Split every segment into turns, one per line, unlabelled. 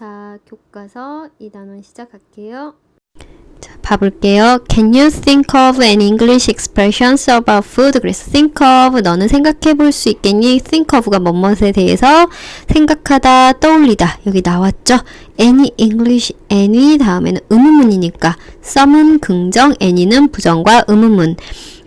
자, 교과서 2단원 시작할게요. 자, 봐볼게요. Can you think of an English expressions about food? 그래서 think of, 너는 생각해 볼 수 있겠니? think of가 뭐뭐에 대해서 생각하다, 떠올리다. 여기 나왔죠? Any English, any 다음에는 의문문이니까 some은 긍정, any는 부정과 의문문.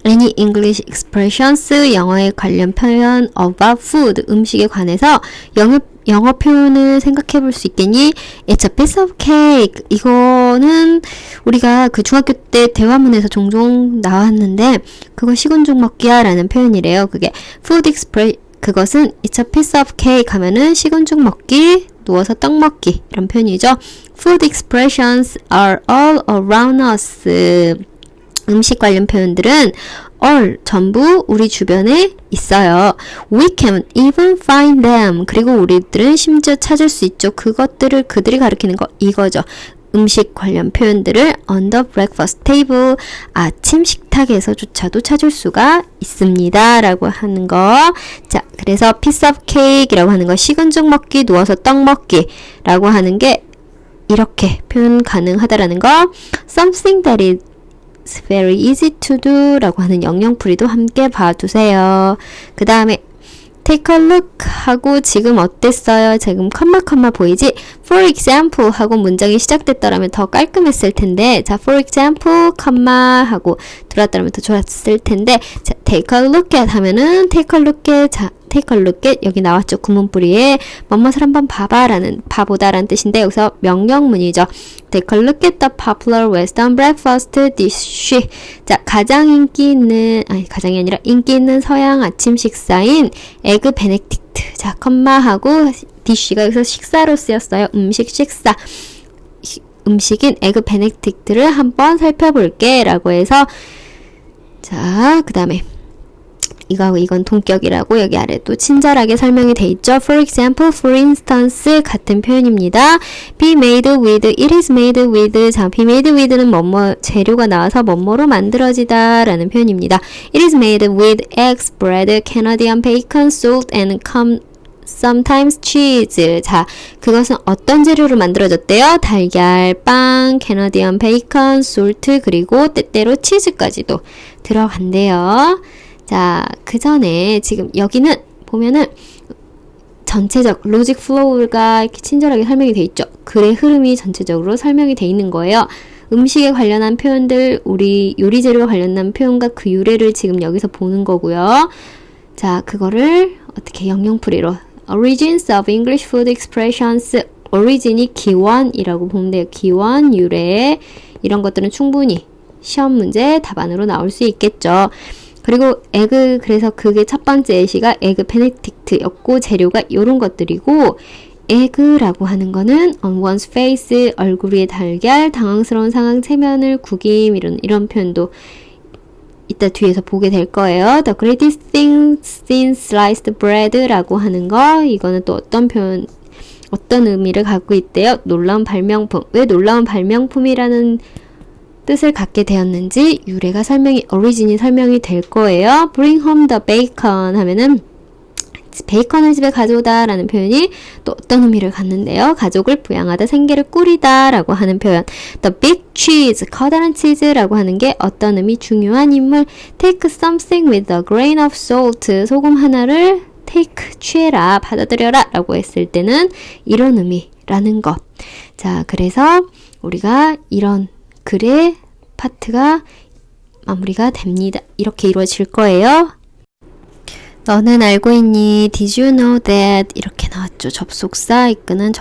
Any English expressions, 영어의 관련 표현 about food, 음식에 관해서 영어 표현을 생각해 볼 수 있겠니? It's a piece of cake. 이거는 우리가 그 중학교 때 대화문에서 종종 나왔는데 그거 시군죽 먹기야 라는 표현이래요. 그게 food express, 그것은 It's a piece of cake 하면은 시군죽 먹기, 누워서 떡 먹기 이런 표현이죠. Food expressions are all around us. 음식 관련 표현들은 all, 전부 우리 주변에 있어요. We can even find them. 그리고 우리들은 심지어 찾을 수 있죠. 그것들을 그들이 가리키는 거 이거죠. 음식 관련 표현들을 on the breakfast table, 아침 식탁에서조차도 찾을 수가 있습니다. 라고 하는 거. 자, 그래서 piece of cake 이라고 하는 거, 식은죽 먹기, 누워서 떡 먹기 라고 하는 게 이렇게 표현 가능하다라는 거. Something that is It's very easy to do 라고 하는 영영풀이도 함께 봐두세요. 그 다음에 take a look 하고 지금 어땠어요? 지금 컴마 보이지? For example 하고 문장이 시작됐더라면 더 깔끔했을 텐데, 자, for example, 컴마 하고 들어왔더라면 더 좋았을 텐데, 자, take a look at 하면은 take a look at, 자, take a look at 여기 나왔죠. 구문뿌리에 뭐뭇을 한번 봐봐라는, 봐보다라는 뜻인데 여기서 명령문이죠. Take a look at the popular Western breakfast dish. 자, 가장 인기 있는, 가장이 아니라 인기 있는 서양 아침 식사인 에그 베네딕트. 자, 컴마하고 디쉬가 여기서 식사로 쓰였어요. 음식, 식사. 음식인 에그 베네딕트를 한번 살펴볼게 라고 해서, 자, 그 다음에 이건 동격이라고 여기 아래도 친절하게 설명이 돼 있죠. For example, for instance 같은 표현입니다. be made with, it is made with. 자, be made with는 뭐뭐 재료가 나와서 뭐뭐로 만들어지다 라는 표현입니다. It is made with eggs, bread, Canadian bacon, salt and sometimes cheese. 자, 그것은 어떤 재료로 만들어졌대요? 달걀, 빵, 캐나디안 베이컨, 솔트, 그리고 때때로 치즈까지도 들어간대요. 자, 그 전에 지금 여기는 보면은 전체적 로직 플로우가 이렇게 친절하게 설명이 돼 있죠. 글의 흐름이 전체적으로 설명이 돼 있는 거예요. 음식에 관련한 표현들, 우리 요리 재료와 관련한 표현과 그 유래를 지금 여기서 보는 거고요. 자, 그거를 어떻게 영영풀이로 Origins of English Food Expressions, origin이 기원이라고 보면 돼요. 기원, 유래 이런 것들은 충분히 시험 문제 답안으로 나올 수 있겠죠. 그리고 에그, 그래서 그게 첫 번째 예시가 에그 베네딕트였고 재료가 요런 것들이고, 에그라고 하는 거는 on one's face, 얼굴 위에 달걀, 당황스러운 상황, 체면을 구김 이런 표현도 이따 뒤에서 보게 될 거예요. The greatest thing since sliced bread라고 하는 거, 이거는 또 어떤 표현, 어떤 의미를 갖고 있대요? 놀라운 발명품. 왜 놀라운 발명품이라는 뜻을 갖게 되었는지 유래가 오리진이 설명이 될 거예요. Bring home the bacon 하면은 베이컨을 집에 가져오다 라는 표현이 또 어떤 의미를 갖는데요. 가족을 부양하다, 생계를 꾸리다 라고 하는 표현. The big cheese, 커다란 치즈라고 하는 게 어떤 의미, 중요한 인물. Take something with a grain of salt, 소금 하나를 take, 취해라, 받아들여라 라고 했을 때는 이런 의미라는 것. 자, 그래서 우리가 이런 글의 파트가 마무리가 됩니다. 이렇게 이루어질 거예요. 너는 알고 있니? Did you know that? 이렇게 나왔죠. 접속사 이끄는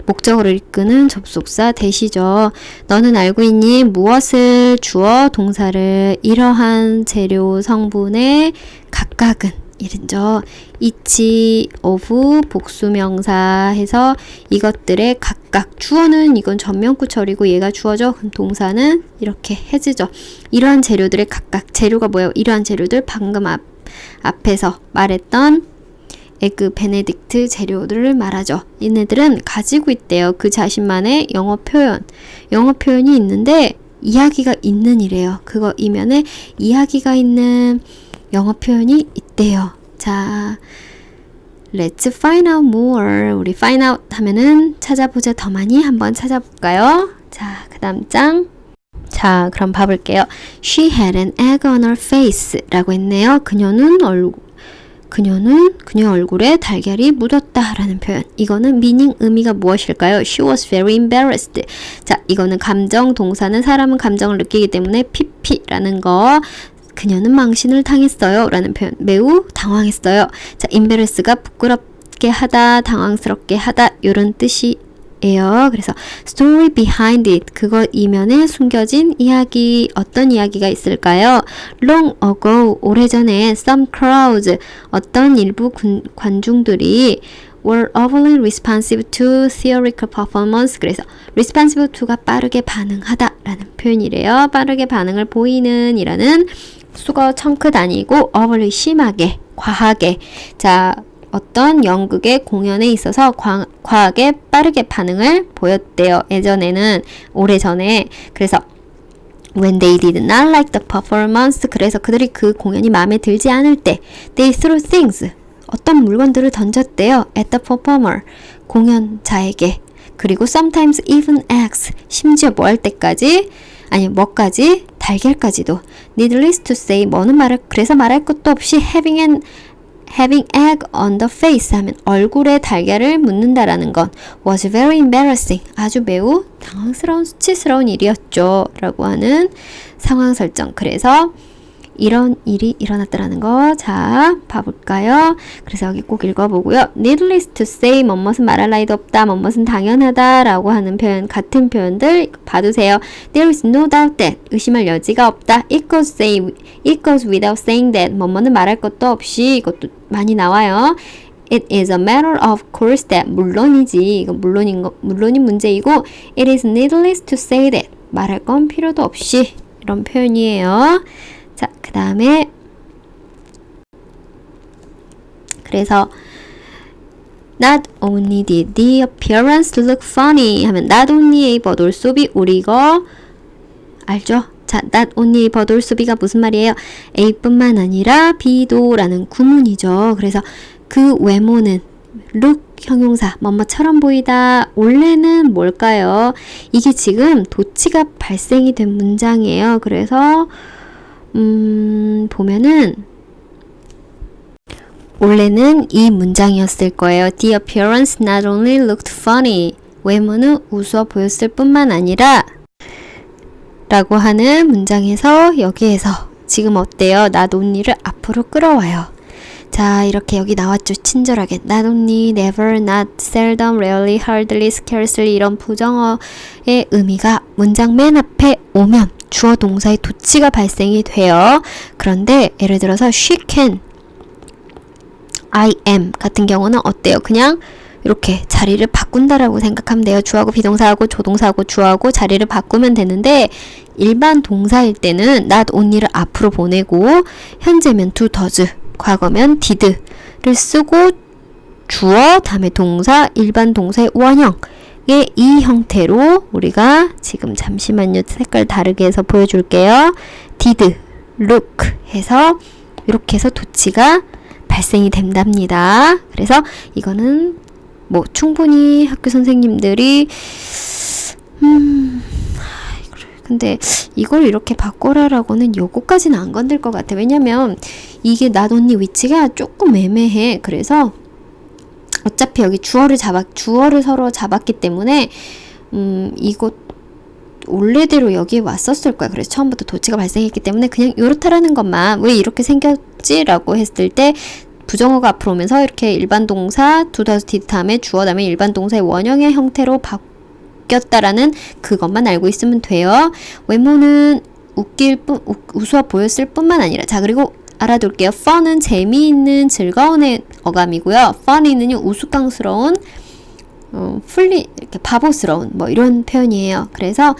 목적어를 이끄는 접속사 대시죠. 너는 알고 있니? 무엇을, 주어, 동사를, 이러한 재료, 성분의 각각은 이른죠. each of 복수명사 해서 이것들의 각각, 주어는 이건 전면구철이고 얘가 주어죠. 그럼 동사는 이렇게 has죠. 이러한 재료들의 각각, 재료가 뭐예요? 이러한 재료들 방금 앞에서 말했던 에그 베네딕트 재료들을 말하죠. 얘네들은 가지고 있대요. 그 자신만의 영어 표현이 있는데 이야기가 있는 이래요. 그거 이면에 이야기가 있는 영어 표현이 있대요. 자, Let's find out more. 우리 find out 하면은 찾아보자, 더 많이 한번 찾아볼까요? 자, 그 다음 장. 자, 그럼 봐볼게요. She had an egg on her face 라고 했네요. 그녀 얼굴에 달걀이 묻었다 라는 표현. 이거는 meaning, 의미가 무엇일까요? She was very embarrassed. 자, 이거는 감정, 동사는 사람은 감정을 느끼기 때문에 pp라는 거. 그녀는 망신을 당했어요 라는 표현. 매우 당황했어요. 자, embarrass가 부끄럽게 하다, 당황스럽게 하다 이런 뜻이에요. 그래서 story behind it, 그거 이면에 숨겨진 이야기, 어떤 이야기가 있을까요? Long ago, 오래전에 some crowds, 어떤 일부 관중들이 were overly responsive to theatrical performance. 그래서 responsive to가 빠르게 반응하다 라는 표현이래요. 빠르게 반응을 보이는 이라는 수거 청크 다니고 overly 심하게, 과하게. 자, 어떤 연극의 공연에 있어서 과하게 빠르게 반응을 보였대요. 예전에는, 오래전에. 그래서 when they did not like the performance, 그래서 그들이 그 공연이 마음에 들지 않을 때 they threw things, 어떤 물건들을 던졌대요. at the performer, 공연자에게. 그리고 sometimes even eggs, 심지어 뭐 할 때까지, 아니 뭐까지, 달걀까지도. needless to say, 그래서 말할 것도 없이 having egg on the face 하면 얼굴에 달걀을 묻는다라는 건 was very embarrassing, 아주 매우 당황스러운, 수치스러운 일이었죠 라고 하는 상황 설정. 그래서 이런 일이 일어났다라는 거. 자, 봐볼까요? 그래서 여기 꼭 읽어보고요. needless to say, 뭐뭇은 말할 나위도 없다, 뭐뭇은 당연하다 라고 하는 표현, 같은 표현들 봐두세요. There is no doubt that, 의심할 여지가 없다. It goes without saying that, 뭐뭇은 말할 것도 없이, 이것도 많이 나와요. It is a matter of course that, 물론이지, 이거 물론인 문제이고, it is needless to say that, 말할 건 필요도 없이, 이런 표현이에요. 자, 그 다음에 그래서 not only did the appearance look funny 하면 not only의 버돌소비, 우리 이거 알죠? 자, not only의 버돌소비가 무슨 말이에요? A뿐만 아니라 B도 라는 구문이죠. 그래서 그 외모는 look 형용사, 뭐뭐처럼 보이다. 원래는 뭘까요? 이게 지금 도치가 발생이 된 문장이에요. 그래서 보면은 원래는 이 문장이었을 거예요. The appearance not only looked funny, 외모는 우스워 보였을 뿐만 아니라 라고 하는 문장에서 여기에서 지금 어때요? not only를 앞으로 끌어와요. 자, 이렇게 여기 나왔죠. 친절하게 not only, never, not, seldom, rarely, hardly, scarcely 이런 부정어의 의미가 문장 맨 앞에 오면 주어 동사의 도치가 발생이 돼요. 그런데 예를 들어서 she can, I am 같은 경우는 어때요? 그냥 이렇게 자리를 바꾼다라고 생각하면 돼요. 주어하고 비동사하고 조동사하고 주어하고 자리를 바꾸면 되는데 일반 동사일 때는 not only를 앞으로 보내고 현재면 do, does, 과거면 did를 쓰고 주어, 다음에 동사, 일반 동사의 원형 이 형태로 우리가 지금 잠시만요. 색깔 다르게 해서 보여줄게요. did, look 해서 이렇게 해서 도치가 발생이 된답니다. 그래서 이거는 뭐 충분히 학교 선생님들이 근데 이걸 이렇게 바꿔라라고는 요거까지는 안 건들 것 같아. 왜냐면 이게 not only 위치가 조금 애매해. 그래서 어차피 여기 주어를 서로 잡았기 때문에 이거 원래대로 여기에 왔었을 거야. 그래서 처음부터 도치가 발생했기 때문에 그냥 요렇다라는 것만 왜 이렇게 생겼지라고 했을 때 부정어가 앞으로 오면서 이렇게 일반 동사 do, does, did 다음에 주어 다음에 일반 동사의 원형의 형태로 바뀌었다라는 그것만 알고 있으면 돼요. 외모는 우스워 보였을 뿐만 아니라 자 그리고 알아둘게요. fun은 재미있는 즐거운 어감이고요. funny는요 우스꽝스러운 이렇게 바보스러운 뭐 이런 표현이에요. 그래서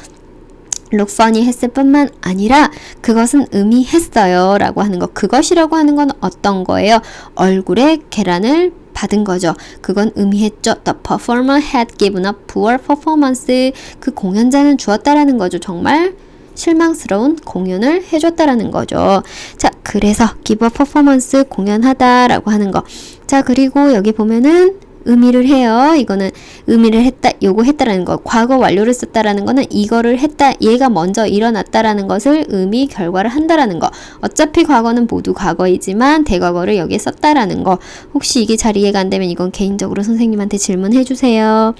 look funny 했을 뿐만 아니라 그것은 의미했어요 라고 하는 거. 그것이라고 하는 건 어떤 거예요? 얼굴에 계란을 받은 거죠. 그건 의미했죠. The performer had given a poor performance. 그 공연자는 주었다라는 거죠. 정말 실망스러운 공연을 해줬다라는 거죠. 자, 그래서 give a performance 공연하다라고 하는 거. 자, 그리고 여기 보면은 의미를 해요. 이거는 의미를 했다, 요거 했다라는 거. 과거 완료를 썼다라는 거는 이거를 했다, 얘가 먼저 일어났다라는 것을 의미, 결과를 한다라는 거. 어차피 과거는 모두 과거이지만 대과거를 여기에 썼다라는 거. 혹시 이게 잘 이해가 안 되면 이건 개인적으로 선생님한테 질문해 주세요.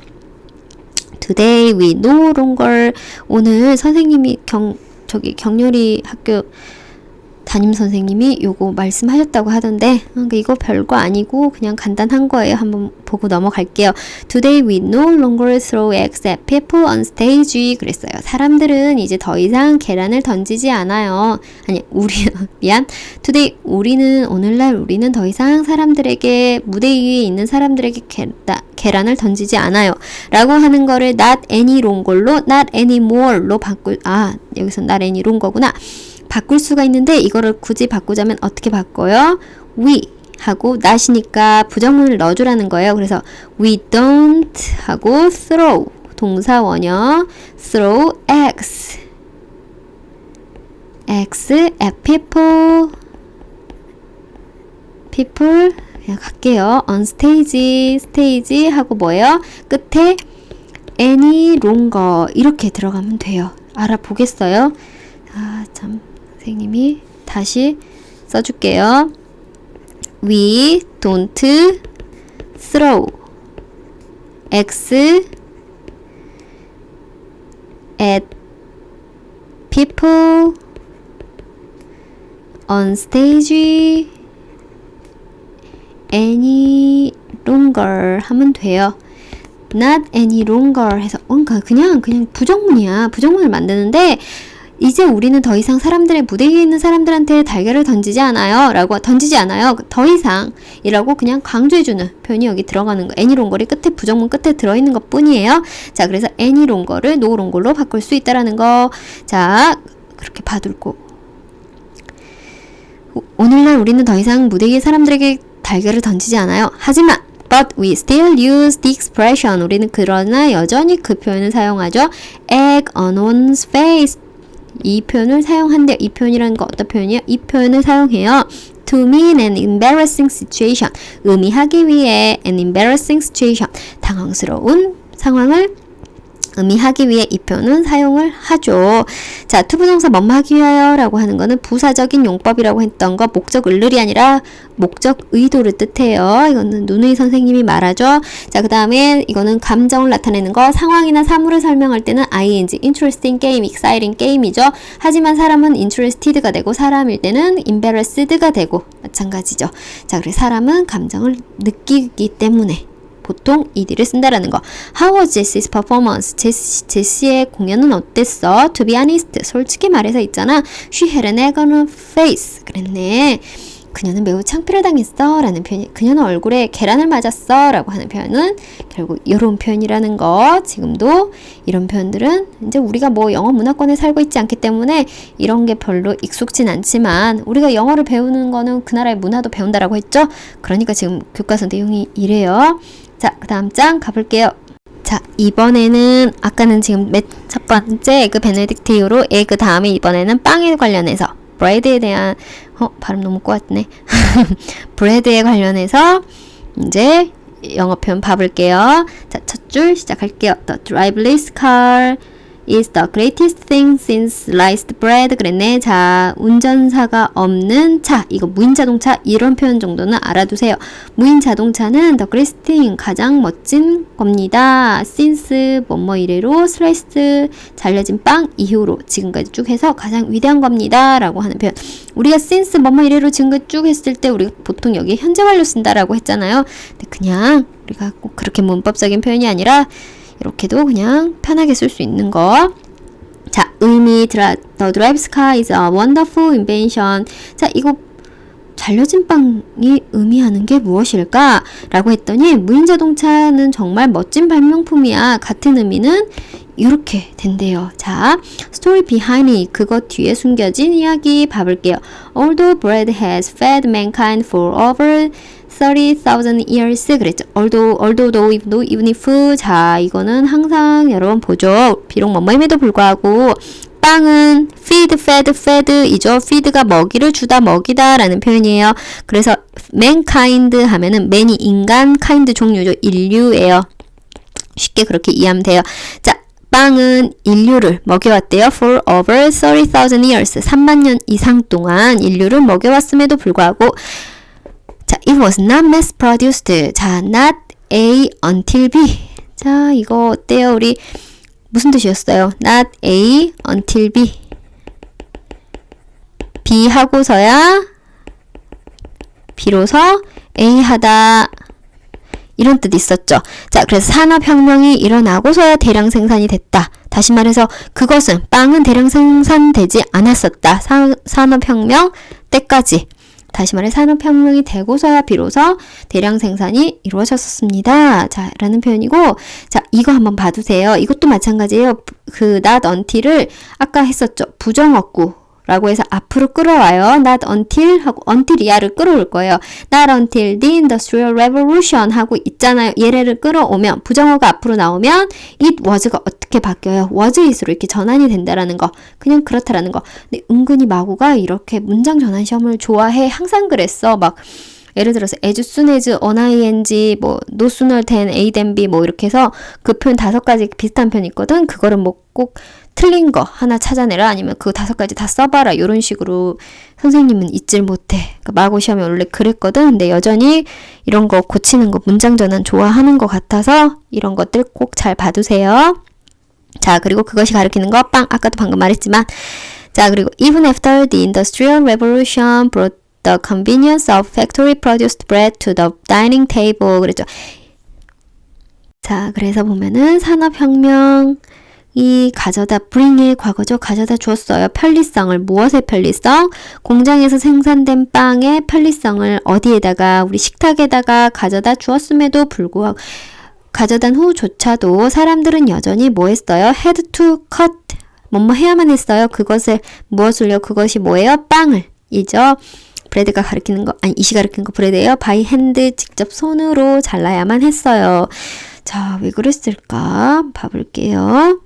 Today we no longer. 오늘 선생님이 경렬이 학교 담임 선생님이 요거 말씀하셨다고 하던데 이거 별거 아니고 그냥 간단한 거예요. 한번 보고 넘어갈게요. Today we no longer throw eggs at people on stage. 그랬어요. 사람들은 이제 더 이상 계란을 던지지 않아요. 아니, 미안. Today 오늘날 우리는 더 이상 사람들에게, 무대 위에 있는 사람들에게 계란을 던지지 않아요. 라고 하는 거를 not any longer로 not anymore로 여기서 not any longer구나. 바꿀 수가 있는데 이거를 굳이 바꾸자면 어떻게 바꿔요? we 하고 not이니까 부정문을 넣어주라는 거예요. 그래서 we don't 하고 throw 동사 원형 throw eggs at people 그냥 갈게요. on stage 하고 뭐예요? 끝에 any longer 이렇게 들어가면 돼요. 알아보겠어요? 참 선생님이 다시 써줄게요. We don't throw eggs at people on stage any longer 하면 돼요. not any longer 해서 그냥 부정문이야. 부정문을 만드는데 이제 우리는 더 이상 사람들의 무대 위에 있는 사람들한테 달걀을 던지지 않아요. 더 이상 이라고 그냥 강조해주는 표현이 여기 들어가는 거. any longer이 끝에 부정문 끝에 들어있는 것 뿐이에요. 자, 그래서 any longer를 no longer로 바꿀 수 있다라는 거. 자, 그렇게 봐둘고. 오늘날 우리는 더 이상 무대 위에 사람들에게 달걀을 던지지 않아요. 하지만 But we still use the expression. 우리는 그러나 여전히 그 표현을 사용하죠. egg on one's face. 이 표현을 사용한대요. 이 표현이라는 거 어떤 표현이에요? 이 표현을 사용해요. To mean an embarrassing situation. 의미하기 위해 an embarrassing situation. 당황스러운 상황을 의미하기 위해 이 표현은 사용을 하죠. 자, 투부정사 뭐뭐 하기 위하여 라고 하는 거는 부사적인 용법이라고 했던 거 목적 을을이 아니라 목적 의도를 뜻해요. 이거는 누누이 선생님이 말하죠. 자, 그 다음에 이거는 감정을 나타내는 거 상황이나 사물을 설명할 때는 ing, interesting game, exciting game이죠. 하지만 사람은 interested가 되고 사람일 때는 embarrassed가 되고 마찬가지죠. 자, 그래서 사람은 감정을 느끼기 때문에 보통 ed를 쓴다라는 거. How was Jessie's performance? 제시의 공연은 어땠어? To be honest, 솔직히 말해서 있잖아. She had an egg on her face. 그랬네. 그녀는 매우 창피를 당했어 라는 표현이, 그녀는 얼굴에 계란을 맞았어 라고 하는 표현은 결국 이런 표현이라는 거. 지금도 이런 표현들은 이제 우리가 뭐 영어 문화권에 살고 있지 않기 때문에 이런 게 별로 익숙진 않지만 우리가 영어를 배우는 거는 그 나라의 문화도 배운다라고 했죠. 그러니까 지금 교과서 내용이 이래요. 자, 그 다음 장 가볼게요. 자, 이번에는 아까는 지금 첫 번째 에그 베네딕트 이후로 에그 다음에 이번에는 빵에 관련해서 브레드에 대한 발음 너무 꼬았네. 브레드에 관련해서 이제 영어 표현 봐볼게요. 자, 첫 줄 시작할게요. The driverless car is the greatest thing since sliced bread. 그랬네. 자, 운전사가 없는 차. 이거 무인 자동차 이런 표현 정도는 알아두세요. 무인 자동차는 the greatest thing 가장 멋진 겁니다. since 뭐뭐 이래로 sliced 잘려진 빵 이후로 지금까지 쭉 해서 가장 위대한 겁니다. 라고 하는 표현. 우리가 since 뭐뭐 이래로 지금까지 쭉 했을 때 우리가 보통 여기 현재 완료 쓴다라고 했잖아요. 근데 그냥 우리가 꼭 그렇게 문법적인 표현이 아니라 이렇게도 그냥 편하게 쓸 수 있는 거. 자, 의미 The driver's car is a wonderful invention. 자, 이거 잘려진 빵이 의미하는 게 무엇일까? 라고 했더니 무인자동차는 정말 멋진 발명품이야. 같은 의미는 이렇게 된대요. 자, story behind it. 그것 뒤에 숨겨진 이야기 봐볼게요. Although bread has fed mankind for over 30,000 years 그랬죠. although, even if. 자, 이거는 항상 여러분 보죠. 비록 뭐뭐임에도 불구하고 빵은 fed 이죠. feed가 먹이를 주다, 먹이다 라는 표현이에요. 그래서 of mankind 하면은 man이 인간, kind 종류죠. 인류예요. 쉽게 그렇게 이해하면 돼요. 자, 빵은 인류를 먹여왔대요. For over 30,000 years. 3만 년 이상 동안 인류를 먹여왔음에도 불구하고 자, it was not mass produced. 자, not A until B. 자, 이거 어때요? 우리 무슨 뜻이었어요? Not A until B. B 하고서야 비로소 A 하다. 이런 뜻이 있었죠. 자, 그래서 산업혁명이 일어나고서야 대량 생산이 됐다. 다시 말해서 그것은 빵은 대량 생산되지 않았었다. 산업혁명 때까지. 다시 말해 산업혁명이 되고서야 비로소 대량 생산이 이루어졌었습니다. 자, 라는 표현이고, 자, 이거 한번 봐두세요. 이것도 마찬가지예요. 그 not until을 아까 했었죠. 부정어구라고 해서 앞으로 끌어와요. not until 하고 until이야를 끌어올 거예요. not until the industrial revolution 하고 있잖아요. 얘를 끌어오면 부정어가 앞으로 나오면 it was가 어떻게 바뀌어요? was is로 이렇게 전환이 된다라는 거. 그냥 그렇다라는 거. 근데 은근히 마구가 이렇게 문장 전환 시험을 좋아해. 항상 그랬어. 막 예를 들어서 as soon as ing 뭐 no sooner than a than b 뭐 이렇게 해서 그 표현 5가지 비슷한 표현이 있거든. 그거를 뭐 꼭 틀린 거 하나 찾아내라 아니면 그 5가지 다 써봐라 이런 식으로 선생님은 잊질 못해. 그러니까 마고 시험이 원래 그랬거든. 근데 여전히 이런 거 고치는 거 문장 전환 좋아하는 것 같아서 이런 것들 꼭 잘 봐두세요. 자, 그리고 그것이 가리키는 거 빵 아까도 방금 말했지만 자, 그리고 even after the industrial revolution brought the convenience of factory produced bread to the dining table 그랬죠. 자, 그래서 보면은 산업혁명 이 가져다 bring의 과거죠. 가져다 주었어요. 편리성을 무엇의 편리성? 공장에서 생산된 빵의 편리성을 어디에다가 우리 식탁에다가 가져다 주었음에도 불구하고 가져단 후조차도 사람들은 여전히 뭐 했어요? had to cut 뭐뭐 해야만 했어요. 그것을 무엇을요? 그것이 뭐예요? 빵을 이죠. 브레드가 가리키는 거 아니 이시 가리키는 거 브레드예요. by hand 직접 손으로 잘라야만 했어요. 자, 왜 그랬을까? 봐볼게요.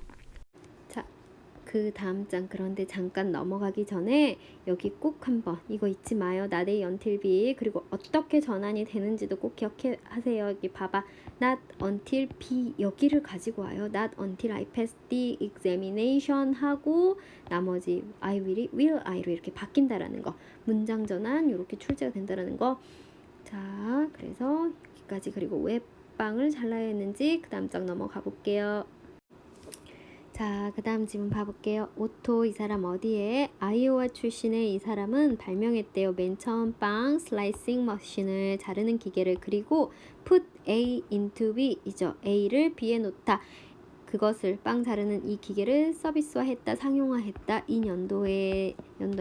그 다음 장 그런데 잠깐 넘어가기 전에 여기 꼭 한번 이거 잊지 마요. not A until B 그리고 어떻게 전환이 되는지도 꼭 기억하세요. 여기 봐봐. not until B 여기를 가지고 와요. not until I pass the examination 하고 나머지 I will I로 이렇게 바뀐다라는 거. 문장 전환 이렇게 출제가 된다라는 거. 자, 그래서 여기까지 그리고 왜 빵을 잘라야 했는지 그 다음 장 넘어가 볼게요. 자, 그 다음 질문 봐볼게요. 오토 이 사람 어디에? 아이오와 출신의 이 사람은 발명했대요. 맨 처음 빵 슬라이싱 머신을 자르는 기계를 그리고 put A into B 이죠. A를 B에 놓다. 그것을 빵 자르는 이 기계를 서비스화했다, 상용화했다. 이 연도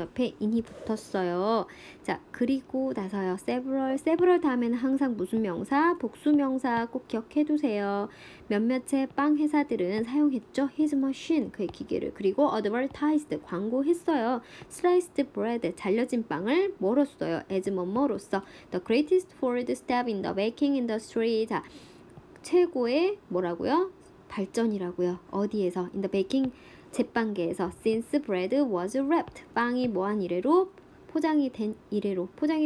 앞에 인이 붙었어요. 자, 그리고 나서요. several 다음에는 항상 무슨 명사? 복수 명사 꼭 기억해 두세요. 몇몇의 빵 회사들은 사용했죠. his machine 그의 기계를. 그리고 advertised 광고했어요. sliced bread 잘려진 빵을 뭐로써요? as 뭐뭐로써 the greatest food step in the baking industry. 자, 최고의 뭐라고요? 발전이라고요. 어디에서? In the baking 제빵계에서 since bread was wrapped 빵이 뭐한 이래로 포장이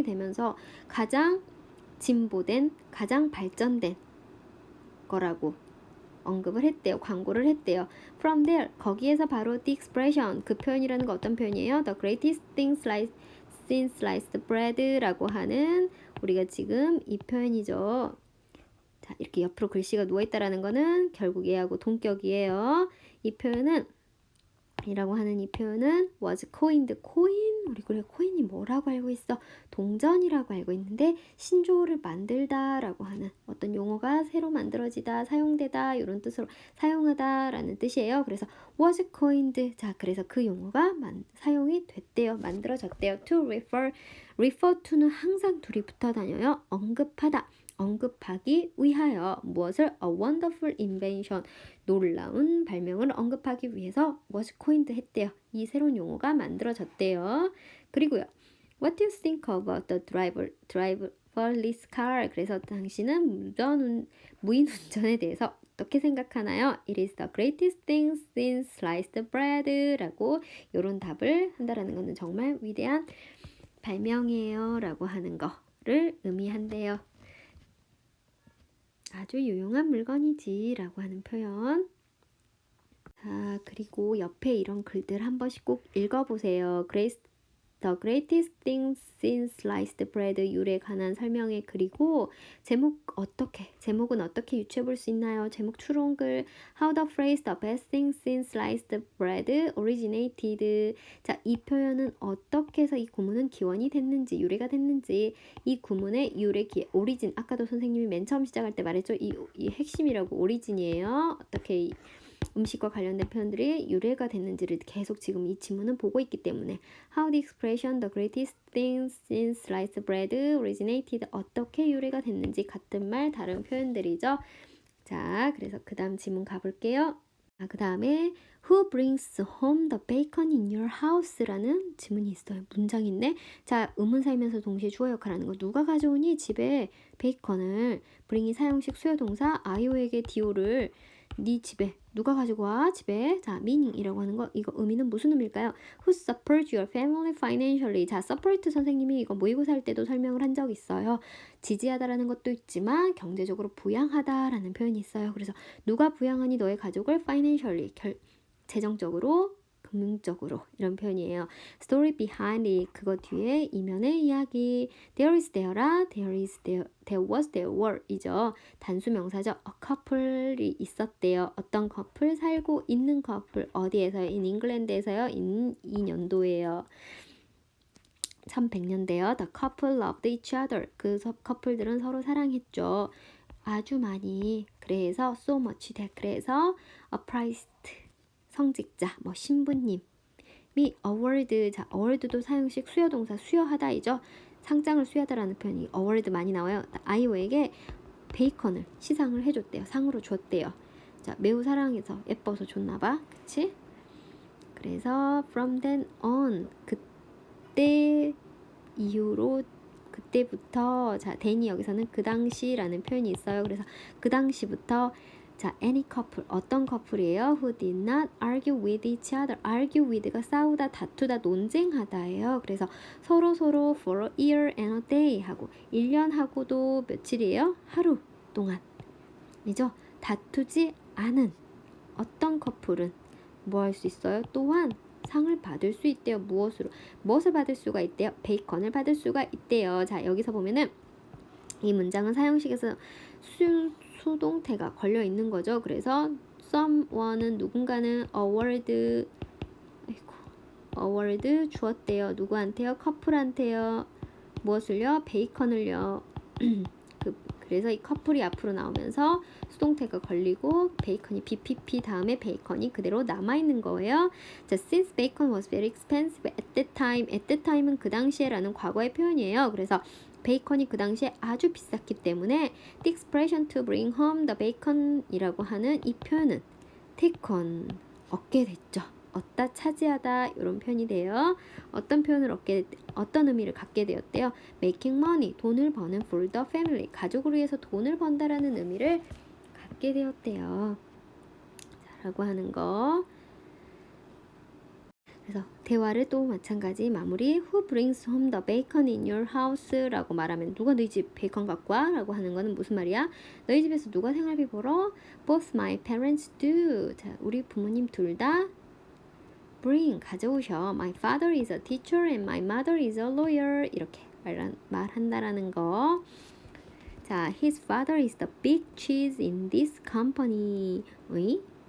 되면서 가장 진보된 가장 발전된 거라고 언급을 했대요. 광고를 했대요. From there 거기에서 바로 the expression 그 표현이라는 거 어떤 표현이에요? The greatest thing since sliced bread라고 하는 우리가 지금 이 표현이죠. 자, 이렇게 옆으로 글씨가 누워있다라는 거는 결국 얘하고 동격이에요. 이 표현은 이라고 하는 이 표현은 was coined. 우리 그래 코인이 뭐라고 알고 있어? 동전이라고 알고 있는데 신조어를 만들다 라고 하는 어떤 용어가 새로 만들어지다, 사용되다 이런 뜻으로 사용하다 라는 뜻이에요. 그래서 was coined. 자, 그래서 그 용어가 사용이 됐대요. 만들어졌대요. to refer to는 항상 둘이 붙어 다녀요. 언급하다. 언급하기 위하여 무엇을? A wonderful invention 놀라운 발명을 언급하기 위해서 was coined 했대요. 이 새로운 용어가 만들어졌대요. 그리고요. What do you think about the driverless car? 그래서 당신은 무인 운전에 대해서 어떻게 생각하나요? It is the greatest thing since sliced bread 라고 이런 답을 한다라는 것은 정말 위대한 발명이에요 라고 하는 거. 의미한대요. 아주 유용한 물건이지 라고 하는 표현. 자, 그리고 옆에 이런 글들 한 번씩 꼭 읽어보세요. The greatest thing since sliced bread 율에 관한 설명의 글이고 제목은 어떻게 유추해 볼 수 있나요? 제목 추론 글 How the phrase the best thing since sliced bread originated. 자, 이 표현은 어떻게 해서 이 구문은 기원이 됐는지 유래가 됐는지 이 구문의 오리진 아까도 선생님이 맨 처음 시작할 때 말했죠. 이 핵심이라고 오리진이에요. 어떻게 음식과 관련된 표현들이 유래가 됐는지를 계속 지금 이 지문은 보고 있기 때문에 How the expression the greatest thing since sliced bread originated 어떻게 유래가 됐는지 같은 말 다른 표현들이죠. 자, 그래서 그 다음 지문 가볼게요. 그 다음에 Who brings home the bacon in your house? 라는 지문이 있어요. 문장인데 자, 의문사이면서 동시에 주어 역할하는 거 누가 가져오니? 집에 베이컨을 bring이 사용식 수요동사 IO에게 DO를 네 집에 누가 가지고 와? 집에. 자, meaning이라고 하는 거 이거 의미는 무슨 의미일까요? Who support your family financially. 자, support 선생님이 이거 모의고사 할 때도 설명을 한 적 있어요. 지지하다라는 것도 있지만 경제적으로 부양하다라는 표현이 있어요. 그래서 누가 부양하니 너의 가족을 financially 재정적으로 금융적으로 이런 표현이에요. Story behind it 그거 뒤에 이면의 이야기. There is there라 there was there were 이죠. 단수 명사죠. A couple이 있었대요. 어떤 커플 살고 있는 커플 어디에서요? In England에서요. 이 년도예요. 1100년대요. The couple loved each other. 그 커플들은 서로 사랑했죠. 아주 많이. 그래서 so much that 그래서 a priest 성직자, 신부님이 award, 자, award도 사용식 수여동사 수여하다이죠. 상장을 수여하다라는 표현이 award 많이 나와요. 아이오에게 베이컨을 시상을 해줬대요. 상으로 줬대요. 자, 매우 사랑해서 예뻐서 줬나봐. 그치? 그래서 from then on, 그때 이후로 그때부터 자, then이 여기서는 그 당시라는 표현이 있어요. 그래서 그 당시부터 자, any couple, 어떤 커플이에요? Who did not argue with each other. argue with가 싸우다, 다투다, 논쟁하다예요. 그래서 서로 for a year and a day 하고 1년 하고도 며칠이에요? 하루 동안. 이죠? 다투지 않은 어떤 커플은 뭐 할 수 있어요? 또한 상을 받을 수 있대요. 무엇을 받을 수가 있대요? 베이컨을 받을 수가 있대요. 자, 여기서 보면은 이 문장은 사용식에서 수동태가 걸려 있는 거죠. 그래서 someone은 누군가는 award 주었대요. 누구한테요? 커플한테요. 무엇을요? 베이컨을요. 그래서 이 커플이 앞으로 나오면서 수동태가 걸리고 베이컨이 BPP 다음에 베이컨이 그대로 남아있는 거예요. 자, since bacon was very expensive at that time. at that time은 그 당시에 라는 과거의 표현이에요. 그래서 베이컨이 그 당시에 아주 비쌌기 때문에 the expression to bring home the bacon 이라고 하는 이 표현은 take 얻게 됐죠. 얻다, 차지하다 이런 표현이 돼요. 어떤 의미를 갖게 되었대요? making money, 돈을 버는 for the family, 가족을 위해서 돈을 번다라는 의미를 갖게 되었대요. 라고 하는 거. 그래서 대화를 또 마찬가지 마무리. Who brings home the bacon in your house? 라고 말하면 누가 너희 집 베이컨 갖고 와? 라고 하는 거는 무슨 말이야? 너희 집에서 누가 생활비 벌어? Both my parents do. 자, 우리 부모님 둘 다 bring 가져오셔. My father is a teacher and my mother is a lawyer. 이렇게 말한다라는 거. 자, his father is the big cheese in this company.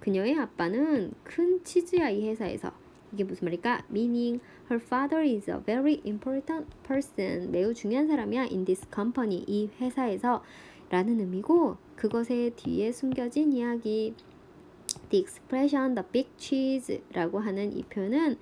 그녀의 아빠는 큰 치즈야 이 회사에서. 이게 무슨 말일까? Meaning her father is a very important person. 매우 중요한 사람이야. In this company. 이 회사에서 라는 의미고 그것의 뒤에 숨겨진 이야기. The expression the big cheese 라고 하는 이 표현은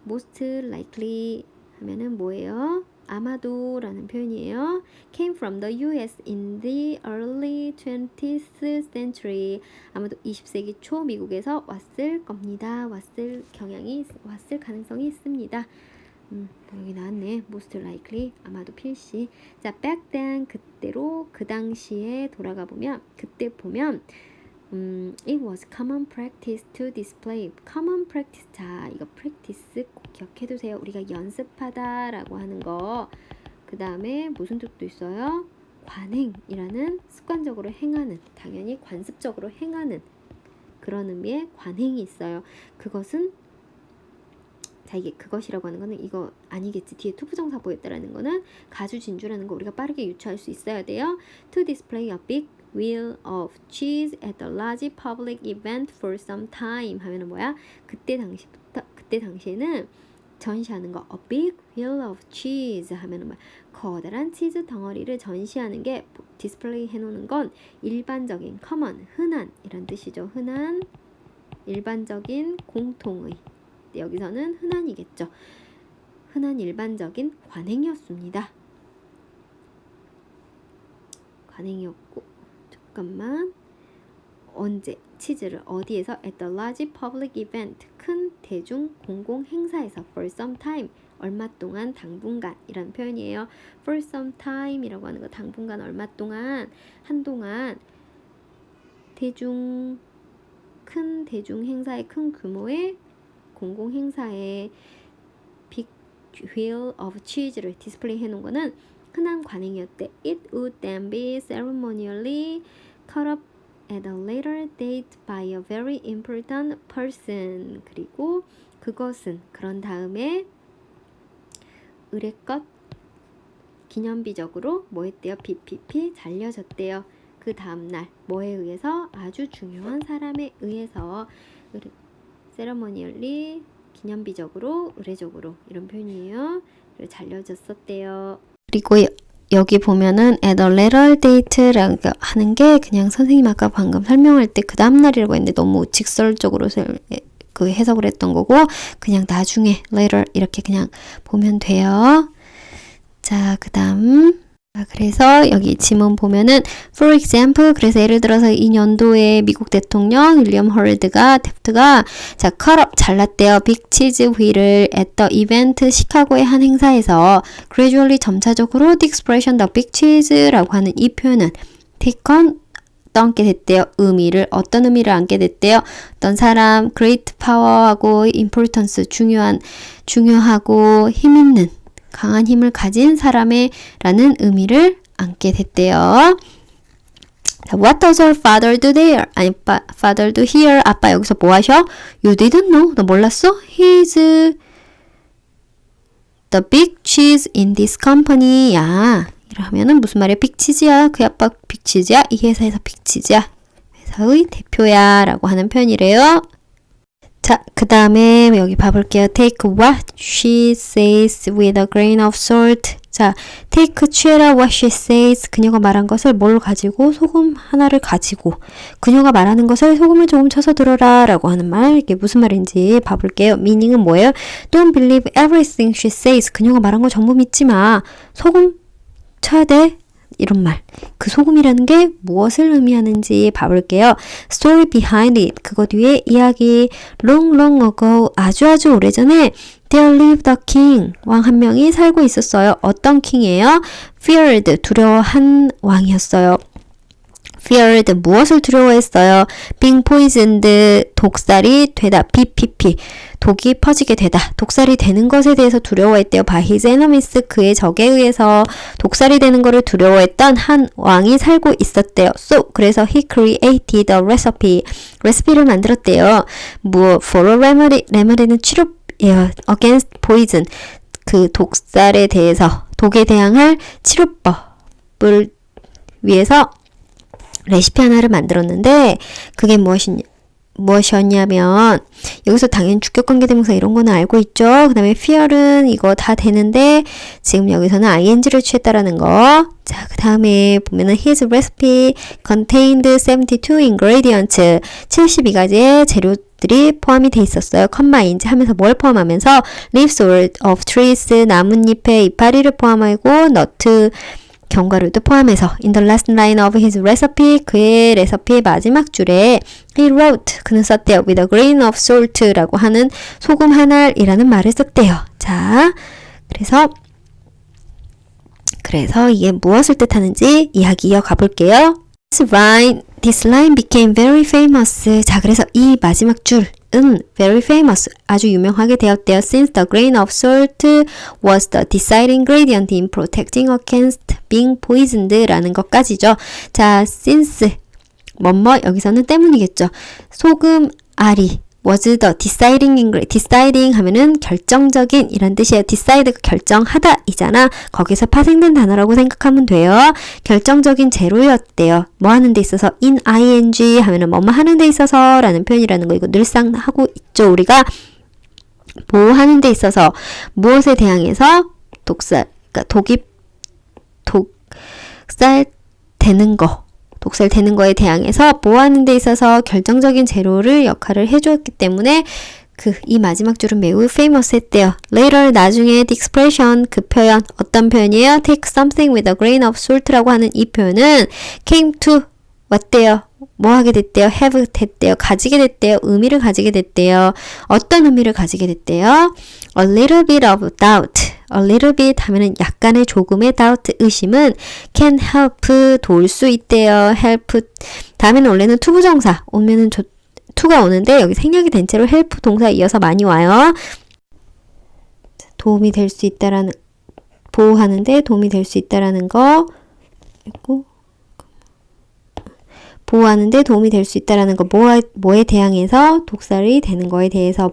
most likely 하면은 뭐예요? 아마도 라는 표현이에요. Came from the US in the early 20th century. 아마도 20세기 초 미국에서 왔을 겁니다. 왔을 가능성이 있습니다. 여기 나왔네. most likely 아마도 필시. 자, back then 그때로 그 당시에 돌아가 보면 그때 보면 it was common practice to display. common practice. 자, 이거 practice 꼭 기억해 두세요. 우리가 연습하다 라고 하는 거. 그 다음에 무슨 뜻도 있어요? 관행이라는 습관적으로 행하는, 당연히 관습적으로 행하는 그런 의미의 관행이 있어요. 그것은 자, 이게 그것이라고 하는 거는 이거 아니겠지. 뒤에 to 부정사 보였다라는 거는 가주 진주라는 거 우리가 빠르게 유추할 수 있어야 돼요. To display a big wheel of cheese at a large public event for some time 하면은 뭐야? 그때 당시에는 전시하는 거. A big wheel of cheese 하면은 뭐야? 커다란 치즈 덩어리를 전시하는 게 디스플레이 해놓는 건 일반적인 common, 흔한 이란 뜻이죠. 흔한, 일반적인, 공통의. 여기서는 흔한이겠죠. 흔한 일반적인 관행이었습니다. 관행이었고, 잠깐만. 언제 치즈를 어디에서 at the large public event 큰 대중 공공 행사에서 for some time 얼마 동안 당분간 이라는 표현이에요. for some time 이라고 하는 거 당분간 얼마 동안 한동안 큰 대중 행사의 큰 규모의 공공 행사에 big wheel of cheese를 디스플레이 해놓은 거는 흔한 관행이었대. It would then be ceremonially cut up at a later date by a very important person. 그리고 그것은 그런 다음에 의례껏 기념비적으로 뭐 했대요? BPP 잘려졌대요. 그 다음날 뭐에 의해서? 아주 중요한 사람에 의해서 세러머니얼리 기념비적으로 의례적으로 이런 표현이에요. 잘려졌었대요. 그리고 여기 보면은 at a later date라고 하는 게 그냥 선생님 아까 방금 설명할 때 그 다음날이라고 했는데 너무 직설적으로 그 해석을 했던 거고 그냥 나중에 later 이렇게 그냥 보면 돼요. 자, 그 다음 그래서 여기 지문 보면은 for example 그래서 예를 들어서 이 년도에 미국 대통령 윌리엄 헐드가 탭트가 자 cut up 잘랐대요. 빅 치즈 휠을 at the event 시카고의 한 행사에서 gradually 점차적으로 the expression the big cheese라고 하는 이 표현은 taken 떠안게 됐대요. 어떤 의미를 안게 됐대요. 어떤 사람 great power하고 importance 중요하고 힘 있는 강한 힘을 가진 사람의 라는 의미를 안게 됐대요. What does your father do there? 아니, father do here. 아빠 여기서 뭐 하셔? You didn't know? 너 몰랐어? He's the big cheese in this company. 야, 이러면은 무슨 말이야? 빅치즈야. 그 아빠 빅치즈야. 이 회사에서 빅치즈야. 회사의 대표야. 라고 하는 표현이래요. 자, 그 다음에 여기 봐볼게요. Take what she says with a grain of salt. 자, take 취해라 what she says. 그녀가 말한 것을 뭘 가지고? 소금 하나를 가지고. 그녀가 말하는 것을 소금을 조금 쳐서 들어라 라고 하는 말. 이게 무슨 말인지 봐볼게요. meaning은 뭐예요? Don't believe everything she says. 그녀가 말한 거 전부 믿지 마. 소금 쳐야 돼. 이런 말. 그 소금이라는 게 무엇을 의미하는지 봐볼게요. Story behind it. 그거 뒤에 이야기. Long ago. 아주 오래전에 there lived a king. 왕 한 명이 살고 있었어요. 어떤 킹이에요? Feared. 두려워한 왕이었어요. feared. 무엇을 두려워했어요? being poisoned. 독살이 되다. BPP. 독이 퍼지게 되다. 독살이 되는 것에 대해서 두려워했대요. by his enemies. 그의 적에 의해서 독살이 되는 것을 두려워했던 한 왕이 살고 있었대요. So, 그래서 he created a recipe. 레시피를 만들었대요. for a remedy. remedy는 치료예요. against poison. 그 독살에 대해서, 독에 대항할 치료법을 위해서 레시피 하나를 만들었는데 그게 무엇이었냐면 여기서 당연히 주격관계대명사 이런 거는 알고 있죠. 그 다음에 fear은 이거 다 되는데 지금 여기서는 ing를 취했다라는 거. 자, 그 다음에 보면은 his recipe contained 72 ingredients 72가지의 재료들이 포함이 돼 있었어요. combined 하면서 뭘 포함하면서 leaves of trees 나뭇잎의 이파리를 포함하고 nut 견과류도 포함해서 in the last line of his recipe 그의 레시피의 마지막 줄에 he wrote 그는 썼대요. with a grain of salt라고 하는 소금 한 알이라는 말을 썼대요. 자, 그래서 이게 무엇을 뜻하는지 이야기 이어가 볼게요. Let's write This line became very famous. 자, 그래서 이 마지막 줄은 very famous, 아주 유명하게 되었대요. Since the grain of salt was the deciding ingredient in protecting against being poisoned 라는 것까지죠. 자, since 뭐뭐 여기서는 때문이겠죠. 소금 알이 was the deciding ingredient. deciding 하면은 결정적인 이란 뜻이에요. decide가 결정하다 이잖아. 거기서 파생된 단어라고 생각하면 돼요. 결정적인 재료였대요. 뭐 하는 데 있어서 in ing 하면은 뭐뭐 하는 데 있어서 라는 표현이라는 거 이거 늘상 하고 있죠. 우리가 보호하는 데 있어서 무엇에 대항해서 독살, 그러니까 독살 되는 거, 독살 되는 거에 대항해서 보호하는 데 있어서 결정적인 재료를 역할을 해주었기 때문에 이 마지막 줄은 매우 famous 했대요. Later, 나중에 the expression, 그 표현, 어떤 표현이에요? Take something with a grain of salt라고 하는 이 표현은 came to 왔대요. 뭐 하게 됐대요? have 됐대요. 가지게 됐대요. 의미를 가지게 됐대요. 어떤 의미를 가지게 됐대요? A little bit of doubt. A little bit 하면은 약간의 조금의 doubt, 의심은 can help, 도울 수 있대요. help. 다음에는 원래는 투부정사 오면은 to가 오는데 여기 생략이 된 채로 help 동사 이어서 많이 와요. 도움이 될 수 있다라는, 보호하는데 도움이 될 수 있다라는 거, 그리고 보호하는데 도움이 될 수 있다라는 거, 뭐에 대항해서 독살이 되는 거에 대해서,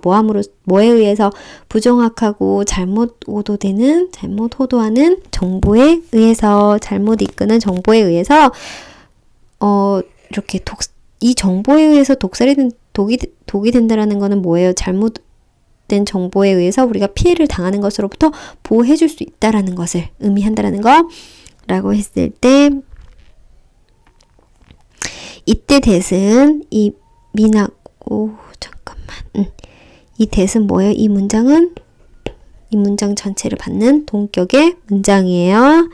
뭐에 의해서 부정확하고 잘못 호도하는 정보에 의해서, 잘못 이끄는 정보에 의해서, 이렇게 이 정보에 의해서 독이 된다라는 거는 뭐예요? 잘못된 정보에 의해서 우리가 피해를 당하는 것으로부터 보호해줄 수 있다라는 것을 의미한다라는 거 라고 했을 때, 이때 that은 이 이 that은 뭐예요? 이 문장은 이 문장 전체를 받는 동격의 문장이에요.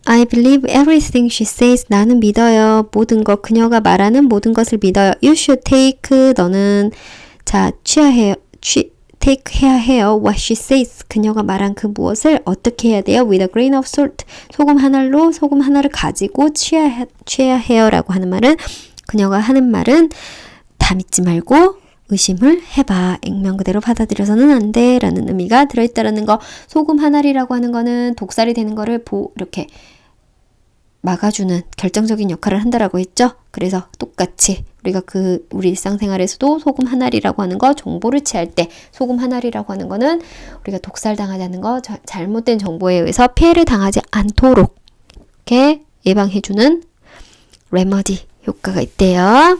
I believe everything she says. 나는 믿어요. 모든 것, 그녀가 말하는 모든 것을 믿어요. You should take. 너는 take 해야 해요. What she says. 그녀가 말한 그 무엇을 어떻게 해야 돼요? With a grain of salt. 소금 하나를 가지고 취해야 해요. 라고 하는 말은, 그녀가 하는 말은 다 믿지 말고 의심을 해봐. 액면 그대로 받아들여서는 안 돼. 라는 의미가 들어있다라는 거. 소금 한 알이라고 하는 거는 독살이 되는 거를 이렇게 막아주는 결정적인 역할을 한다라고 했죠. 그래서 똑같이 우리가 우리 일상생활에서도 소금 한 알이라고 하는 거, 정보를 취할 때 소금 한 알이라고 하는 거는 우리가 독살당하지 않는 거, 잘못된 정보에 의해서 피해를 당하지 않도록 이렇게 예방해주는 레머디 효과가 있대요.